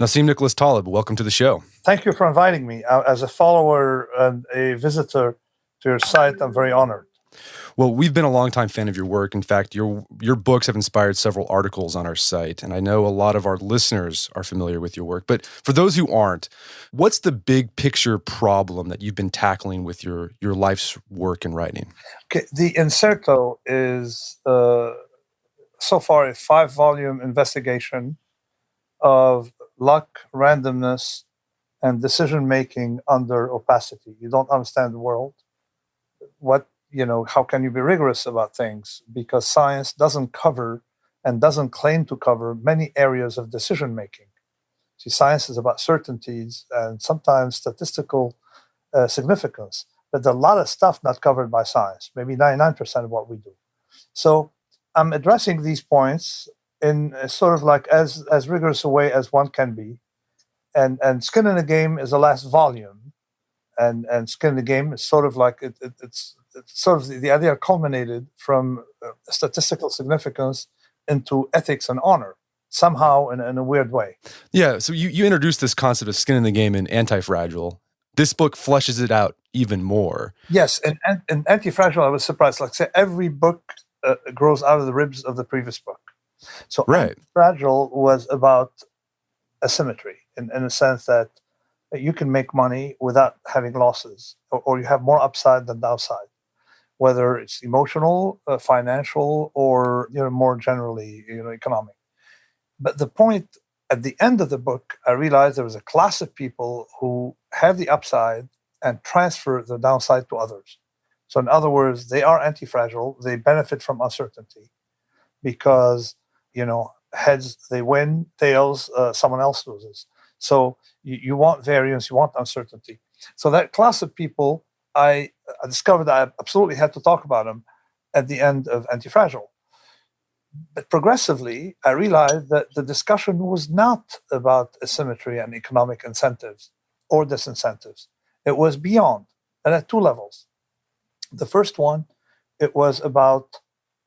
Nassim Nicholas Taleb, welcome to the show. Thank you for inviting me. As a follower and a visitor to your site, I'm very honored. Well, we've been a longtime fan of your work. In fact, your books have inspired several articles on our site, and I know a lot of our listeners are familiar with your work. But for those who aren't, what's the big picture problem that you've been tackling with your life's work and writing? Okay, the Inserto is so far a 5-volume investigation of luck, randomness, and decision-making under opacity. You don't understand the world. How can you be rigorous about things? Because science doesn't cover and doesn't claim to cover many areas of decision-making. See, science is about certainties and sometimes statistical significance, but there's a lot of stuff not covered by science, maybe 99% of what we do. So I'm addressing these points in a sort of like as rigorous a way as one can be. And Skin in the Game is the last volume. And Skin in the Game is sort of like, it's sort of the idea culminated from statistical significance into ethics and honor, somehow in a weird way. Yeah, so you introduced this concept of skin in the game in Antifragile. This book fleshes it out even more. Yes, and Antifragile, I was surprised. Like say, every book grows out of the ribs of the previous book. So right. Antifragile was about asymmetry in the sense that you can make money without having losses, or you have more upside than downside, whether it's emotional, financial, or more generally economic. But the point at the end of the book, I realized there was a class of people who have the upside and transfer the downside to others. So in other words, they are anti-fragile. They benefit from uncertainty because, heads, they win, tails, someone else loses. So you want variance, you want uncertainty. So that class of people, I discovered that I absolutely had to talk about them at the end of Antifragile. But progressively, I realized that the discussion was not about asymmetry and economic incentives or disincentives. It was beyond, and at 2 levels. The first one, it was about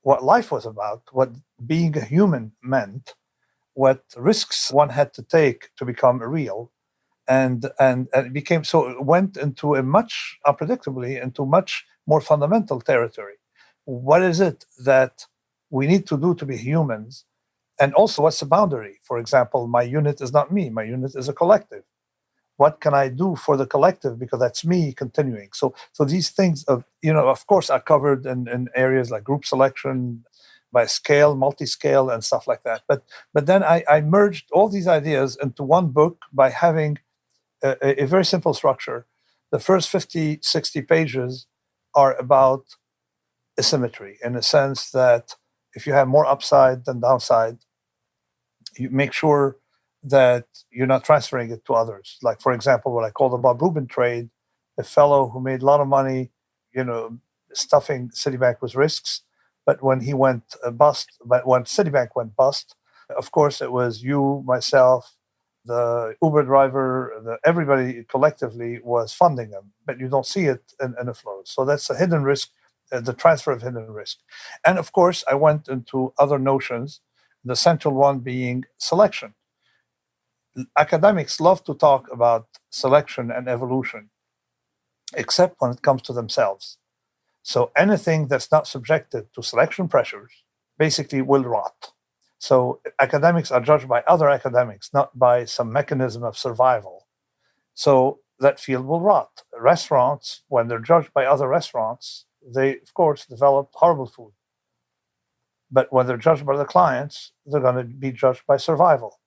what life was about, what being a human meant, what risks one had to take to become real. And it became so, it went into unpredictably, into much more fundamental territory. What is it that we need to do to be humans? And also, what's the boundary? For example, my unit is not me. My unit is a collective. What can I do for the collective? Because that's me continuing. So these things of course, are covered in areas like group selection, by scale, multi-scale, and stuff like that. But then I merged all these ideas into one book by having a very simple structure. The first 50, 60 pages are about asymmetry, in the sense that if you have more upside than downside, you make sure that you're not transferring it to others. Like, for example, what I call the Bob Rubin trade, a fellow who made a lot of money, stuffing Citibank with risks. But when he went bust, but when Citibank went bust, of course, it was you, myself, the Uber driver, everybody collectively was funding them, but you don't see it in the flows. So that's a hidden risk, the transfer of hidden risk. And of course, I went into other notions, the central one being selection. Academics love to talk about selection and evolution, except when it comes to themselves. So anything that's not subjected to selection pressures basically will rot. So academics are judged by other academics, not by some mechanism of survival. So that field will rot. Restaurants, when they're judged by other restaurants, they, of course, develop horrible food. But when they're judged by the clients, they're going to be judged by survival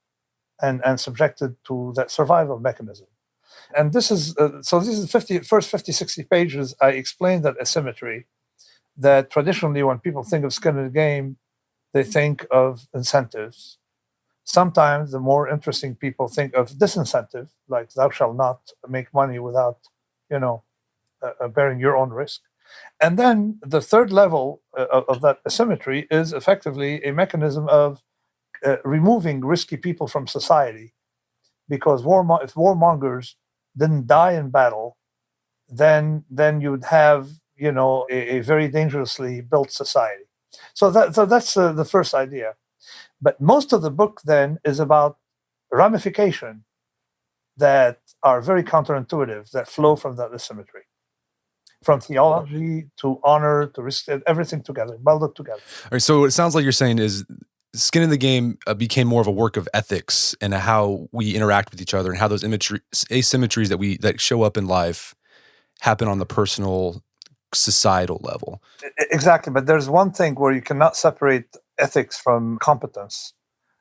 and subjected to that survival mechanism. And this is, first 50, 60 pages, I explained that asymmetry, that traditionally when people think of skin in the game, they think of incentives. Sometimes the more interesting people think of disincentive, like thou shalt not make money without, bearing your own risk. And then the third level of that asymmetry is effectively a mechanism of removing risky people from society. Because if warmongers didn't die in battle, then you would have a very dangerously built society. So that's the first idea. But most of the book then is about ramifications that are very counterintuitive that flow from that asymmetry. From theology to honor to risk, everything together, melded together. All right, so it sounds like you're saying is Skin in the Game became more of a work of ethics and how we interact with each other and how those asymmetries that show up in life happen on the personal, societal level. Exactly, but there's one thing where you cannot separate ethics from competence,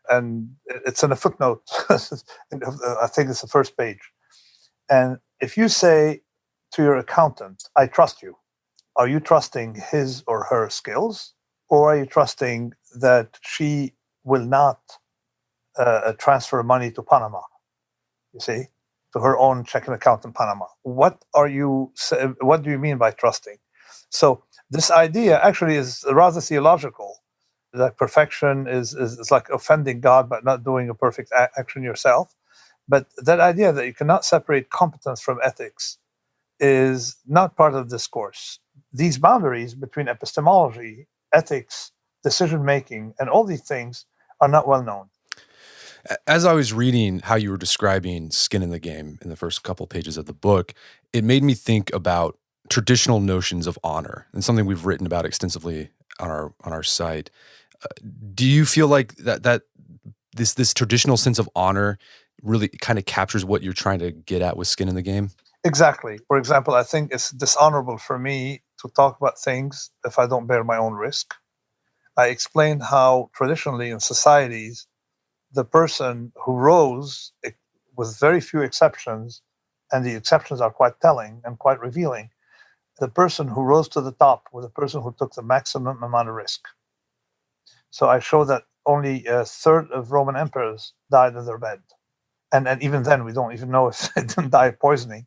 and it's in a footnote. I think it's the first page. And if you say to your accountant, I trust you, are you trusting his or her skills? Or are you trusting that she will not transfer money to Panama, you see, to her own checking account in Panama? What do you mean by trusting? So this idea actually is rather theological, that perfection is like offending God by not doing a perfect action yourself. But that idea that you cannot separate competence from ethics is not part of discourse. These boundaries between epistemology, ethics, decision-making, and all these things are not well known. As I was reading how you were describing Skin in the Game in the first couple pages of the book, it made me think about traditional notions of honor and something we've written about extensively on our site. Do you feel like that this traditional sense of honor really kind of captures what you're trying to get at with Skin in the Game? Exactly. For example, I think it's dishonorable for me to talk about things if I don't bear my own risk. I explained how traditionally in societies, the person who rose, with very few exceptions, and the exceptions are quite telling and quite revealing, the person who rose to the top was the person who took the maximum amount of risk. So I show that only a third of Roman emperors died in their bed. And even then, we don't even know if they didn't die of poisoning.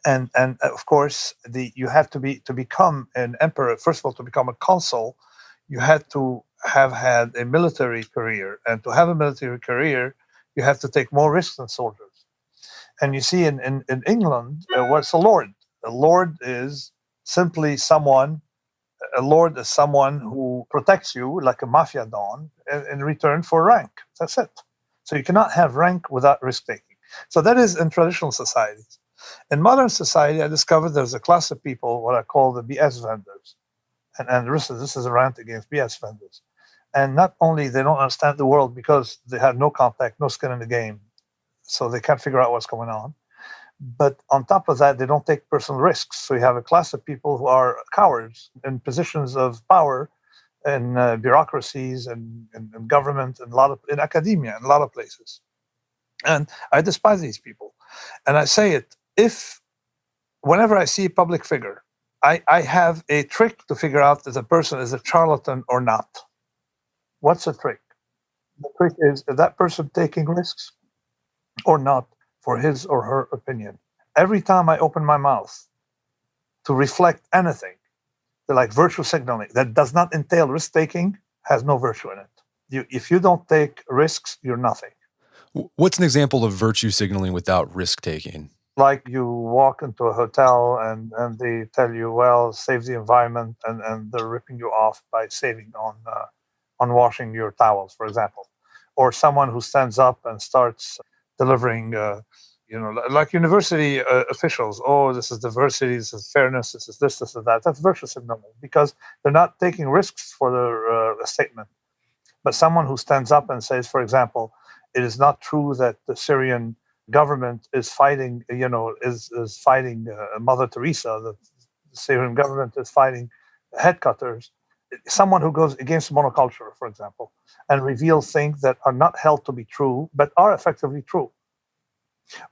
And of course, you have to become an emperor. First of all, to become a consul, you had to have had a military career, and to have a military career, you have to take more risks than soldiers. And you see, in England, what's a lord? A lord is simply someone. A lord is someone who protects you like a mafia don in return for rank. That's it. So you cannot have rank without risk taking. So that is in traditional societies. In modern society, I discovered there's a class of people, what I call the BS vendors. And this is a rant against BS vendors. And not only they don't understand the world because they have no contact, no skin in the game, so they can't figure out what's going on. But on top of that, they don't take personal risks. So you have a class of people who are cowards in positions of power in bureaucracies and government and in academia and a lot of places. And I despise these people. And I say it, whenever I see a public figure, I have a trick to figure out if the person is a charlatan or not. What's the trick? The trick is that person taking risks or not for his or her opinion. Every time I open my mouth to reflect anything, like virtue signaling, that does not entail risk-taking, has no virtue in it. If you don't take risks, you're nothing. What's an example of virtue signaling without risk-taking? Like you walk into a hotel and they tell you, well, save the environment, and they're ripping you off by saving on washing your towels, for example. Or someone who stands up and starts delivering, like university officials, this is diversity, this is fairness, this is this is that. That's virtue signaling because they're not taking risks for their statement. But someone who stands up and says, for example, it is not true that the Syrian government is fighting, is fighting Mother Teresa, the Syrian government is fighting headcutters. Someone who goes against monoculture, for example, and reveals things that are not held to be true, but are effectively true.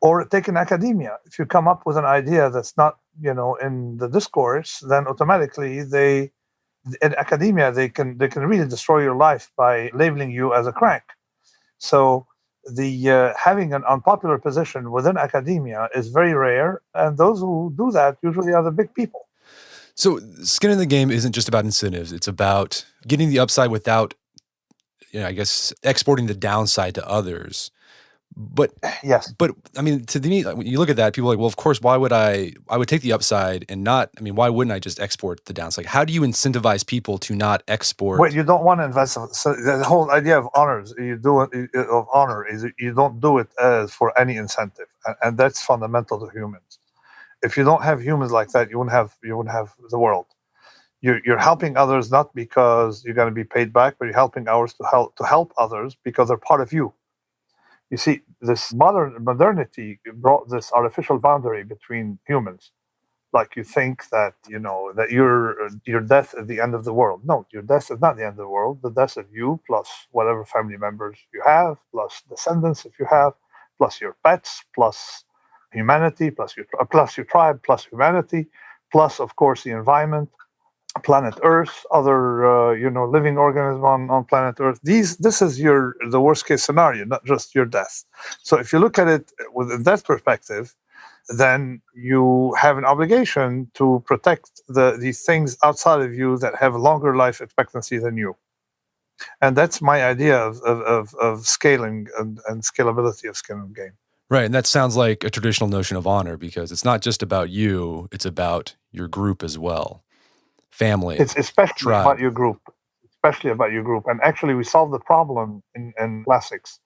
Or take in academia. If you come up with an idea that's not, in the discourse, then automatically in academia, they can really destroy your life by labeling you as a crank. So the having an unpopular position within academia is very rare, and those who do that usually are the big people. So Skin in the Game isn't just about incentives. It's about getting the upside without, exporting the downside to others. But Yes. but I mean, to me, when you look at that, people are like, well, of course, why would I would take the upside and not, I mean, why wouldn't I just export the downside? How do you incentivize people to not Well, export? you don't want to invest. So the whole idea of honors, you do it of honor is you don't do it as for any incentive, and that's fundamental to humans. If you don't have humans like that, you wouldn't have the world. You're helping others not because you're going to be paid back, but you're helping others to help others because they're part of you. You see, this modernity brought this artificial boundary between humans. Like you think that that your death is the end of the world. No, your death is not the end of the world. The death of you plus whatever family members you have, plus descendants if you have, plus your pets, plus humanity, plus your tribe, plus humanity, plus of course the environment, planet Earth, other living organism on planet Earth. This is the worst case scenario, not just your death. So if you look at it with that perspective, then you have an obligation to protect these things outside of you that have a longer life expectancy than you. And that's my idea of scaling and scalability of skin and game. Right. And that sounds like a traditional notion of honor because it's not just about you, it's about your group as well. Family, It's especially about tribe. your group, especially about your group. And actually, we solved the problem in classics.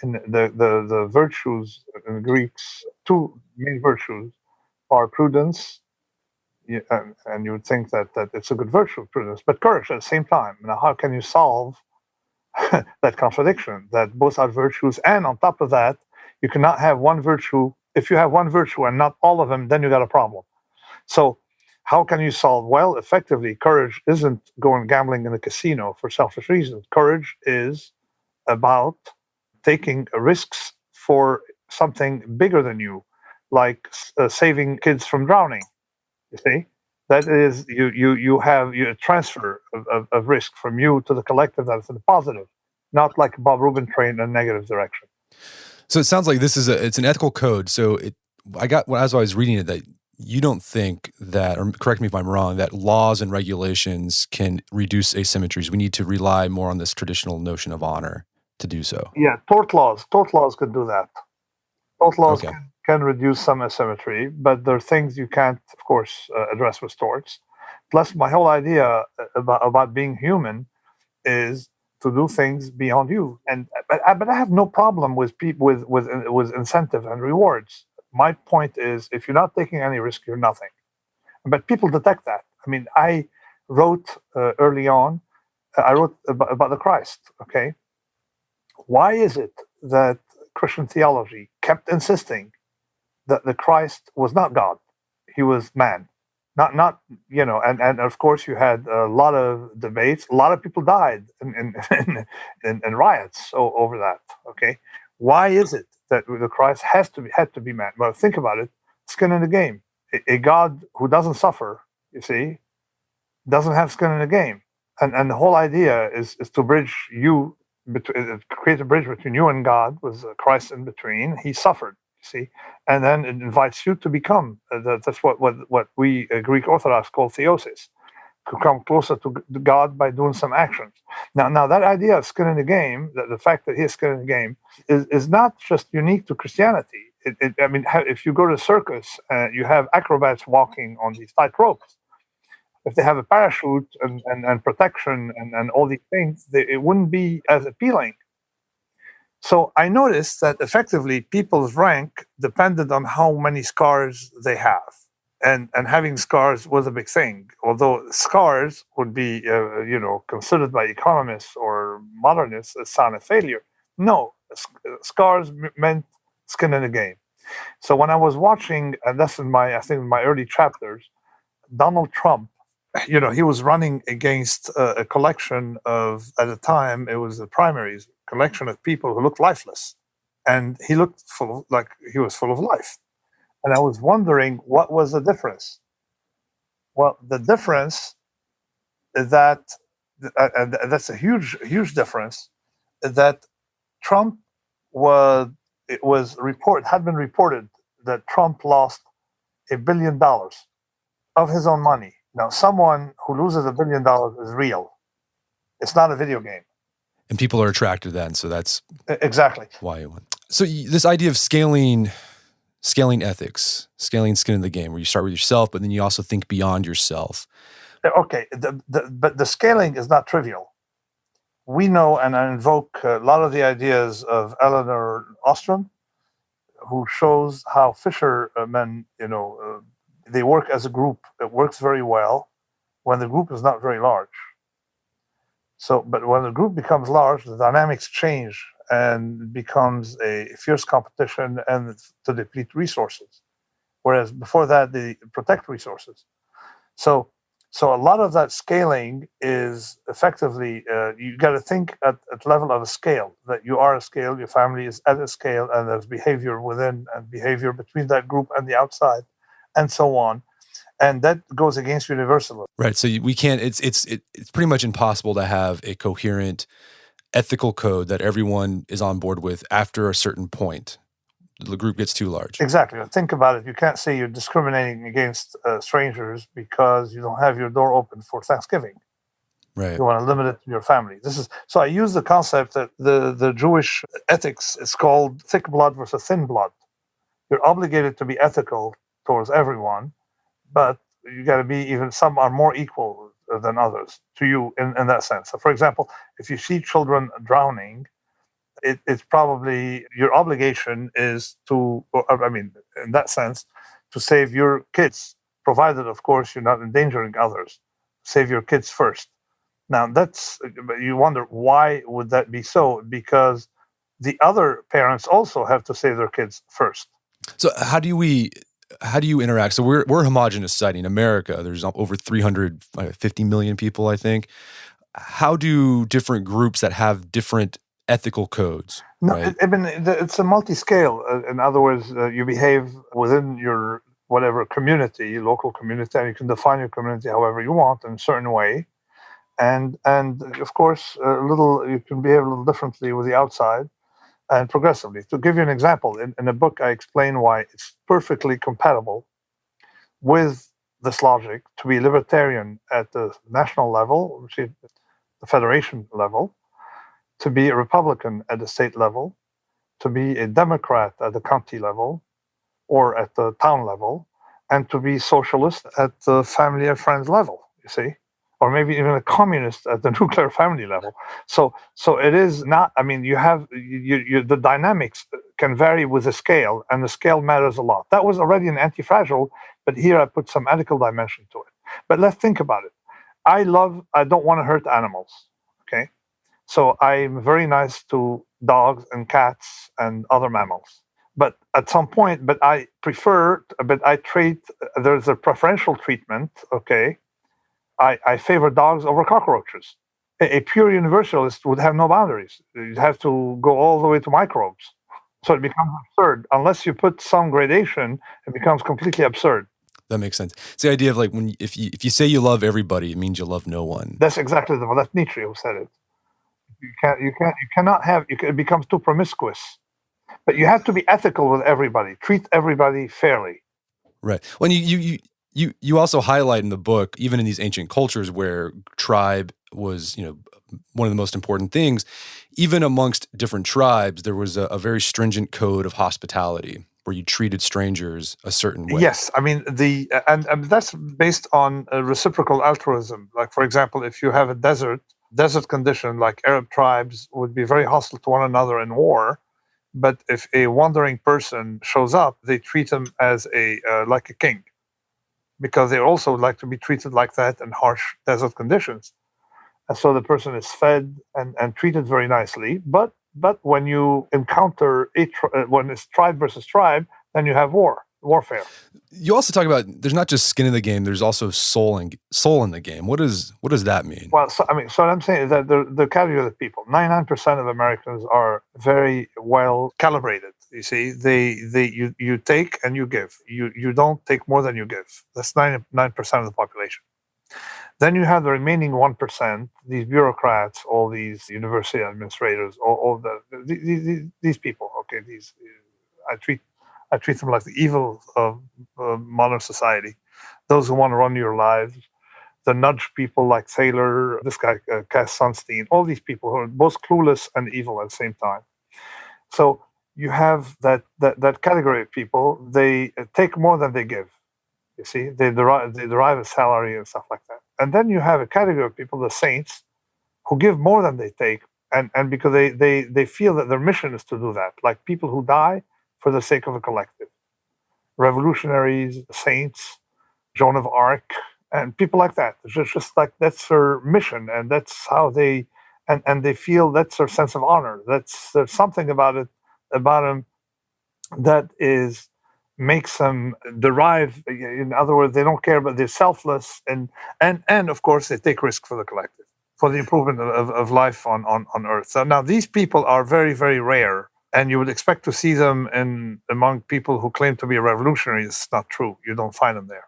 In the virtues in Greeks, two main virtues are prudence, and you would think that it's a good virtue, prudence, but courage at the same time. Now, how can you solve that contradiction? That both are virtues, and on top of that, you cannot have one virtue. If you have one virtue and not all of them, then you got a problem. So, how can you solve? Well, effectively, courage isn't going gambling in a casino for selfish reasons. Courage is about taking risks for something bigger than you, like saving kids from drowning. You see, that is you transfer of risk from you to the collective. That's in the positive, not like Bob Rubin train in a negative direction. So it sounds like it's an ethical code. So I got, when as I was reading it, that you don't think that, or correct me if I'm wrong, that laws and regulations can reduce asymmetries. We need to rely more on this traditional notion of honor to do so. Yeah, tort laws could do that. Tort laws Okay. can reduce some asymmetry, but there are things you can't, of course, address with torts. Plus, my whole idea about being human is to do things beyond you. But I have no problem with people with incentive and rewards. My point is, if you're not taking any risk, you're nothing. But people detect that. I mean, I wrote early on. I wrote about the Christ. Okay, why is it that Christian theology kept insisting that the Christ was not God? He was man. Not and of course you had a lot of debates. A lot of people died in riots over that. Okay, why is it that the Christ had to be man? Well, think about it. Skin in the game. A God who doesn't suffer, you see, doesn't have skin in the game. And the whole idea is to bridge you, create a bridge between you and God, with Christ in between. He suffered, you see, and then it invites you to become. That's what we Greek Orthodox call theosis, to come closer to God by doing some actions. Now that idea of skin in the game, the fact that he has skin in the game, is not just unique to Christianity. I mean, if you go to a circus, you have acrobats walking on these tight ropes. If they have a parachute and protection and all these things, it wouldn't be as appealing. So I noticed that effectively people's rank depended on how many scars they have. And having scars was a big thing, although scars would be considered by economists or modernists as a sign of failure. No, scars meant skin in the game. So when I was watching, and that's I think in my early chapters, Donald Trump, he was running against a collection of, at the time, it was the primaries, collection of people who looked lifeless. And he looked like he was full of life. And I was wondering, what was the difference? Well, the difference is that, and that's a huge, huge difference, that Trump had been reported that Trump lost $1 billion of his own money. Now, someone who loses $1 billion is real. It's not a video game. And people are attracted to that, and so that's Exactly. why it went. So this idea of scaling ethics, scaling skin in the game, where you start with yourself, but then you also think beyond yourself. Okay, but the scaling is not trivial. We know, and I invoke a lot of the ideas of Eleanor Ostrom, who shows how fishermen, they work as a group. It works very well when the group is not very large. So, but when the group becomes large, the dynamics change and becomes a fierce competition and to deplete resources. Whereas before that, they protect resources. So, so a lot of that scaling is effectively you got to think at level of a scale, that you are a scale, your family is at a scale, and there's behavior within and behavior between that group and the outside, and so on. And that goes against universalism. Right. So we can't. It's pretty much impossible to have a coherent ethical code that everyone is on board with after a certain point. The group gets too large. Exactly. Think about it. You can't say you're discriminating against strangers because you don't have your door open for Thanksgiving. Right. You want to limit it to your family. This is so. I use the concept that the Jewish ethics is called thick blood versus thin blood. You're obligated to be ethical towards everyone, but you got to be even. Some are more equal than others to you in that sense. So, for example, if you see children drowning, it's probably your obligation is to, I mean, in that sense, to save your kids, provided, of course, you're not endangering others. Save your kids first. Now, you wonder why would that be so? Because the other parents also have to save their kids first. So how do you interact? So we're a homogenous society in America. There's over 350 million people, I think. How do different groups that have different ethical codes? No, right? I mean, it's a multi-scale. In other words, you behave within your whatever community, local community, and you can define your community however you want in a certain way. And of course, you can behave a little differently with the outside and progressively. To give you an example, in a book, I explain why it's perfectly compatible with this logic to be libertarian at the national level, which is the federation level, to be a Republican at the state level, to be a Democrat at the county level or at the town level, and to be socialist at the family and friends level, you see? Or maybe even a communist at the nuclear family level. So it is not. I mean, the dynamics can vary with the scale, and the scale matters a lot. That was already an anti-fragile, but here I put some ethical dimension to it. But let's think about it. I don't want to hurt animals. Okay, so I'm very nice to dogs and cats and other mammals. But at some point, I treat. There's a preferential treatment. Okay. I favor dogs over cockroaches. A pure universalist would have no boundaries. You'd have to go all the way to microbes. So it becomes absurd. Unless you put some gradation, it becomes completely absurd. That makes sense. It's the idea of like if you say you love everybody, it means you love no one. That's exactly that's Nietzsche who said it. You cannot have. It becomes too promiscuous. But you have to be ethical with everybody. Treat everybody fairly. Right. When you also highlight in the book, even in these ancient cultures where tribe was, one of the most important things, even amongst different tribes, there was a very stringent code of hospitality where you treated strangers a certain way. Yes, I mean and that's based on reciprocal altruism. Like, for example, if you have a desert condition, like Arab tribes would be very hostile to one another in war. But if a wandering person shows up, they treat him as like a king, because they also like to be treated like that in harsh desert conditions. And so the person is fed and treated very nicely. But when you encounter when it's tribe versus tribe, then you have warfare. You also talk about there's not just skin in the game; there's also soul in the game. What does that mean? Well, so what I'm saying is that the category of people, 99% of Americans are very well calibrated. You see, you take and you give. You don't take more than you give. That's 99% of the population. Then you have the remaining 1%, these bureaucrats, all these university administrators, all these people. Okay, I treat them like the evil of modern society. Those who want to run your lives, the nudge people like Thaler, this guy, Cass Sunstein, all these people who are both clueless and evil at the same time. So you have that category of people. They take more than they give. You see, they derive a salary and stuff like that. And then you have a category of people, the saints, who give more than they take, and because they feel that their mission is to do that, like people who die for the sake of a collective, revolutionaries, saints, Joan of Arc, and people like that. It's just like that's their mission, and that's how they and they feel that's their sense of honor. There's something about them that is makes them derive. In other words, they don't care, but they're selfless, and of course they take risk for the collective, for the improvement of life on Earth. So now these people are very, very rare, and you would expect to see them among people who claim to be revolutionaries. It's not true. You don't find them there.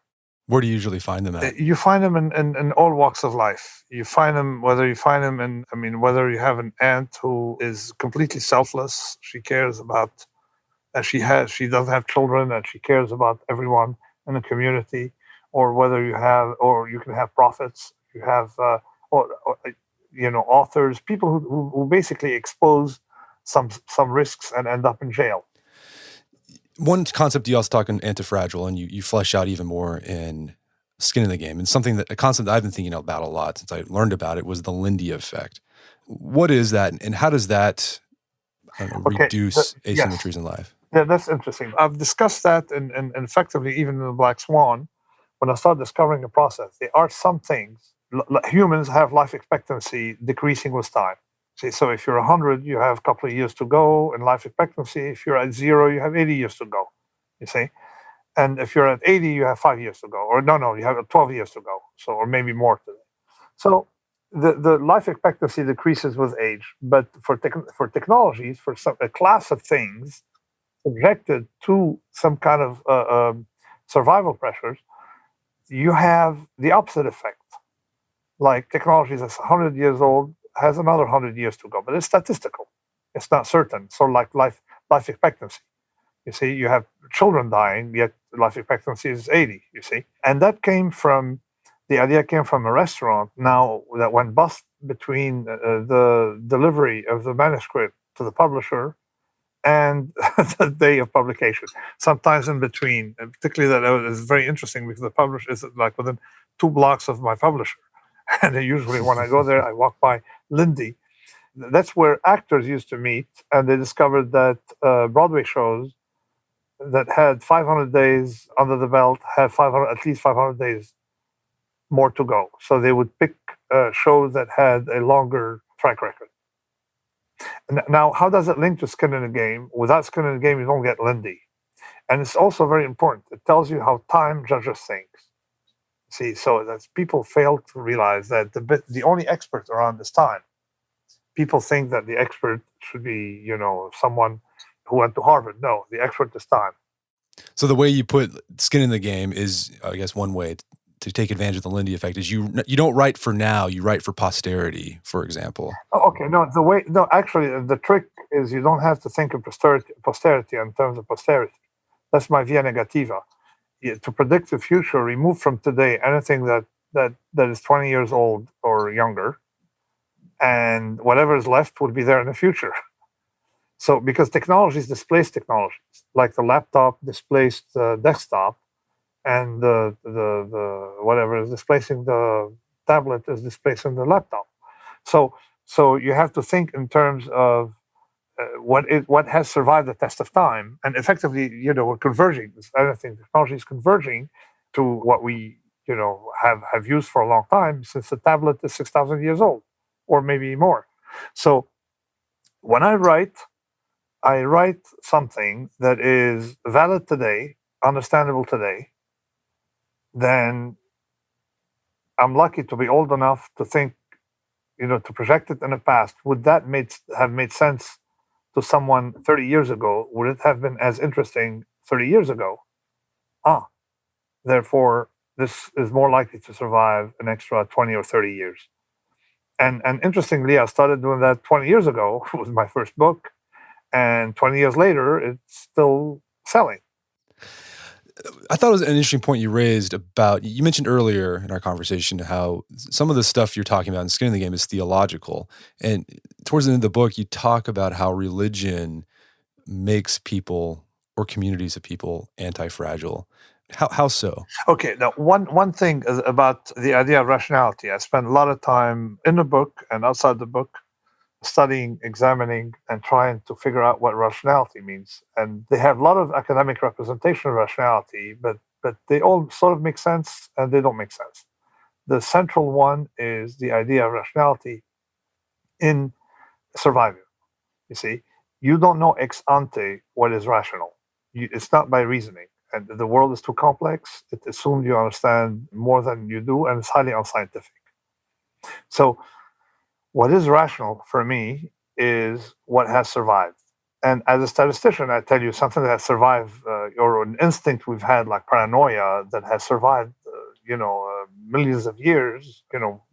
Where do you usually find them at? You find them in all walks of life. You find them, whether you find them in, I mean, whether you have an aunt who is completely selfless, she cares about, she doesn't have children, and she cares about everyone in the community, or whether you have, or you can have prophets, you have, or authors, people who basically expose some risks and end up in jail. One concept you also talk in Antifragile, and you flesh out even more in Skin in the Game, and a concept that I've been thinking about a lot since I learned about it was the Lindy Effect. What is that, and how does that reduce asymmetries in life? Yeah, that's interesting. I've discussed that, and effectively even in the Black Swan, when I started discovering the process, there are some things. Humans have life expectancy decreasing with time. See, so if you're 100, you have a couple of years to go in life expectancy. If you're at 0, you have 80 years to go, you see. And if you're at 80, you have 5 years to go. Or no, you have 12 years to go. So, or maybe more today. So the life expectancy decreases with age. But for technologies, for a class of things subjected to some kind of survival pressures, you have the opposite effect. Like technologies that's 100 years old, has another 100 years to go, but it's statistical. It's not certain. So like life expectancy, you see, you have children dying, yet life expectancy is 80, you see. And the idea came from a restaurant now that went bust between the delivery of the manuscript to the publisher and the day of publication, sometimes in between. And particularly that is very interesting because the publisher is like within 2 blocks of my publisher. And usually when I go there, I walk by Lindy. That's where actors used to meet, and they discovered that Broadway shows that had 500 days under the belt had at least 500 days more to go. So they would pick shows that had a longer track record. Now, how does it link to Skin in the Game? Without Skin in the Game, you don't get Lindy. And it's also very important. It tells you how time judges things. See, so that people fail to realize that the only expert around is time. People think that the expert should be, someone who went to Harvard. No, the expert is time. So the way you put Skin in the Game is, I guess, one way to take advantage of the Lindy Effect is you don't write for now, you write for posterity, for example. Oh, okay, actually, the trick is you don't have to think of posterity in terms of posterity. That's my via negativa. To predict the future, remove from today anything that is 20 years old or younger, and whatever is left would be there in the future. So, because technologies displace technologies, like the laptop displaced the desktop, and the whatever is displacing the tablet is displacing the laptop. So you have to think in terms of what has survived the test of time, and effectively, we're converging. I think technology is converging to what we, have used for a long time, since the tablet is 6,000 years old, or maybe more. So when I write something that is valid today, understandable today, then I'm lucky to be old enough to think, to project it in the past. Would that have made sense to someone 30 years ago? Would it have been as interesting 30 years ago? Therefore, this is more likely to survive an extra 20 or 30 years. And interestingly, I started doing that 20 years ago with my first book, and 20 years later, it's still selling. I thought it was an interesting point you raised about, you mentioned earlier in our conversation how some of the stuff you're talking about in Skin in the Game is theological. And towards the end of the book, you talk about how religion makes people or communities of people anti-fragile. How so? Okay, now one thing is about the idea of rationality. I spent a lot of time in the book and outside the book studying, examining, and trying to figure out what rationality means. And they have a lot of academic representation of rationality, but they all sort of make sense and they don't make sense. The central one is the idea of rationality in survival. You see, you don't know ex ante what is rational. It's not by reasoning. And the world is too complex. It assumes you understand more than you do, and it's highly unscientific. So, what is rational for me is what has survived. And as a statistician, I tell you something that has survived, or an instinct we've had, like paranoia, that has survived, millions of years,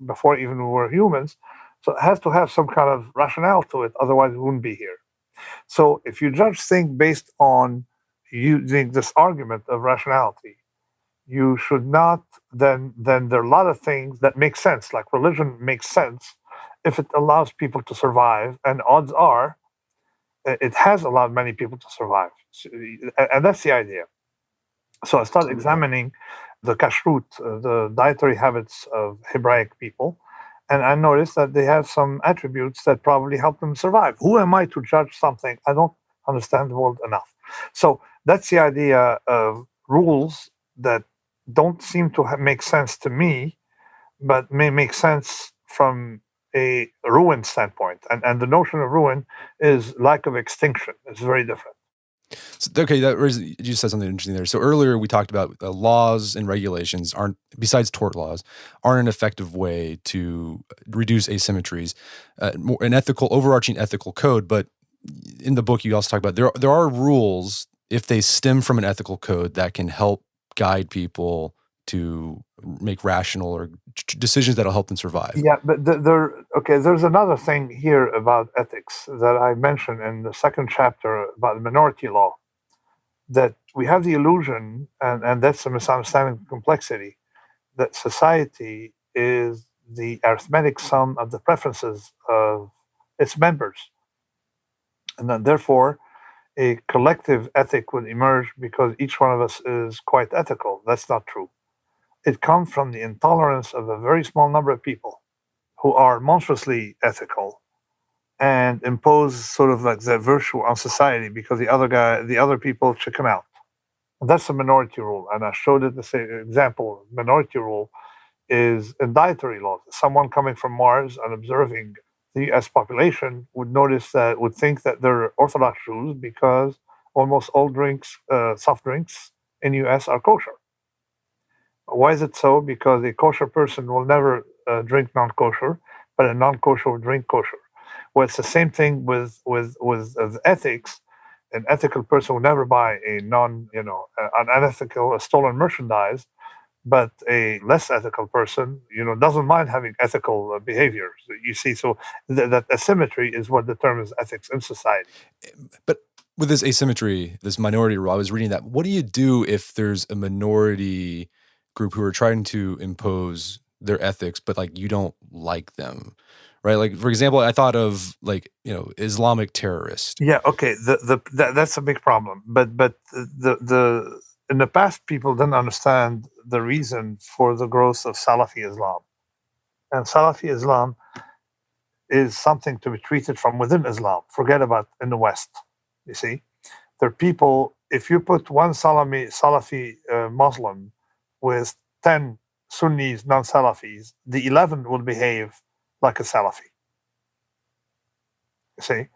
before even we were humans. So it has to have some kind of rationale to it, otherwise we wouldn't be here. So if you judge things based on using this argument of rationality, you should not. Then there are a lot of things that make sense, like religion makes sense if it allows people to survive, and odds are it has allowed many people to survive. And that's the idea. So I started examining the kashrut, the dietary habits of Hebraic people, and I noticed that they have some attributes that probably help them survive. Who am I to judge something? I don't understand the world enough. So that's the idea of rules that don't seem to make sense to me, but may make sense from a ruin standpoint. And the notion of ruin is lack of extinction. It's very different. So, okay, you said something interesting there. So earlier we talked about laws and regulations aren't, besides tort laws, aren't an effective way to reduce asymmetries. An overarching ethical code, but in the book you also talk about there are rules, if they stem from an ethical code, that can help guide people to make rational or decisions that'll help them survive. Yeah, but there's another thing here about ethics that I mentioned in the second chapter about the minority law, that we have the illusion, and that's a misunderstanding of complexity, that society is the arithmetic sum of the preferences of its members. And that therefore a collective ethic would emerge because each one of us is quite ethical. That's not true. It comes from the intolerance of a very small number of people who are monstrously ethical and impose sort of like their virtue on society because the other people chicken out. And that's a minority rule. And I showed it the same example. Minority rule is in dietary laws. Someone coming from Mars and observing the US population would think that they're Orthodox Jews because almost all drinks, soft drinks in US are kosher. Why is it so? Because a kosher person will never drink non-kosher, but a non-kosher will drink kosher. Well, it's the same thing with ethics. An ethical person will never buy an unethical, stolen merchandise, but a less ethical person, doesn't mind having ethical behaviors. You see, so that asymmetry is what determines ethics in society. But with this asymmetry, this minority rule, I was reading that. What do you do if there's a minority group who are trying to impose their ethics, but like you don't like them, right? Like, for example, I thought of Islamic terrorist. Yeah, okay, that's a big problem. But the in the past, people didn't understand the reason for the growth of Salafi Islam, and Salafi Islam is something to be treated from within Islam. Forget about in the West. You see, there are people. If you put one Salafi Muslim with 10 Sunnis, non-Salafis, the 11 will behave like a Salafi. You see,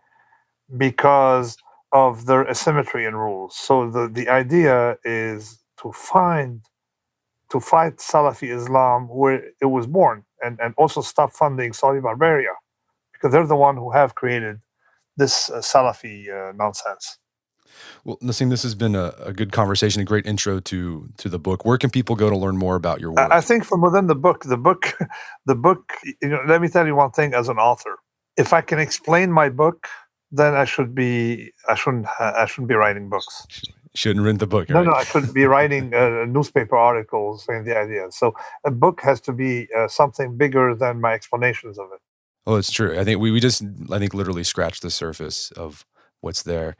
because of their asymmetry in rules. So the idea is to fight Salafi Islam where it was born, and also stop funding Saudi Barbaria, because they're the one who have created this Salafi nonsense. Well, Nassim, this has been a good conversation, a great intro to the book. Where can people go to learn more about your work? I think from within the book, let me tell you one thing as an author. If I can explain my book, then I shouldn't be writing books. Shouldn't read the book. No, I shouldn't be writing newspaper articles saying the idea. So a book has to be something bigger than my explanations of it. Oh, it's true. I think we just literally scratched the surface of what's there.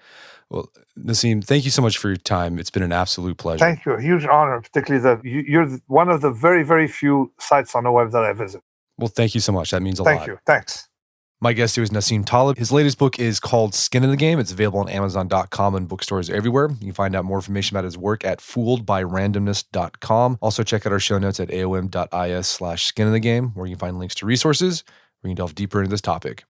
Well, Nassim, thank you so much for your time. It's been an absolute pleasure. Thank you. A huge honor, particularly that you're one of the very, very few sites on the web that I visit. Well, thank you so much. That means a lot. Thank you. Thanks. My guest here is Nassim Taleb. His latest book is called Skin in the Game. It's available on Amazon.com and bookstores everywhere. You can find out more information about his work at fooledbyrandomness.com. Also, check out our show notes at aom.is/skin in the game, where you can find links to resources where you can delve deeper into this topic.